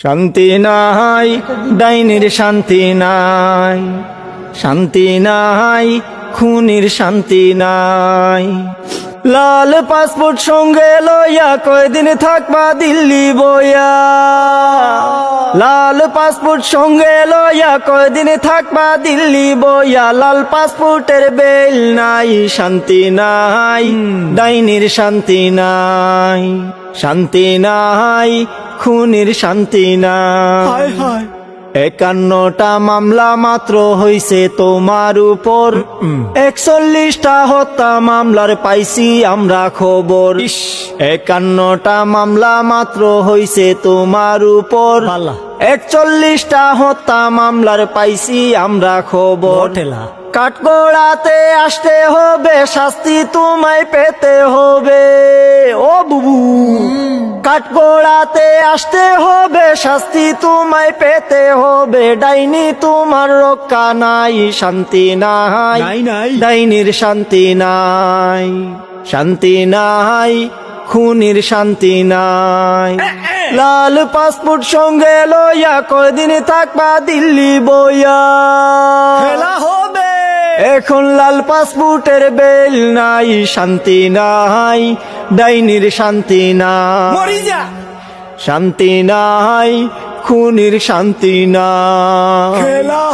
শান্তি নাই, ডাইনির শান্তি নাই, শান্তি নাই, খুনির শান্তি নাই। লাল পাসপোর্ট সঙ্গে লইয়া কয়দিন থাকবা দিল্লি বইয়া, লাল পাসপোর্ট সঙ্গে লইয়া কয়দিন থাকবা দিল্লি বইয়া। লাল পাসপোর্টের বেল নাই, শান্তি নাই, ডাইনির শান্তি নাই, শান্তি নাই, খুনির শান্তি নাই। 51টা মামলা মাত্র হইছে তোমার উপর, 41টা হত্যা মামলার পাইছি আমরা খবর। 51টা মামলা মাত্র হইছে তোমার উপর, 41টা হত্যা মামলার পাইছি আমরা খবর। কাঠগড়াতে আসতে হবে, শাস্তি তোমায় পেতে হবে। ও বুবু, কাঠগড়াতে আসতে হবে, শাস্তি তোমায় পেতে হবে। ডাইনি তোমার রক্ষা নাই, শান্তি নাই, ডাইনির শান্তি নাই, শান্তি নাই, খুনির শান্তি নাই। লাল পাসপোর্ট সঙ্গে লইয়া কয়দিন থাকবা দিল্লি বইয়া, খেলা হবে এখন। লাল পাসপোর্টের বেল নাই, শান্তি নাই, ডাইনির শান্তি নাই, শান্তি নাই, খুনির শান্তি নাই। খেলা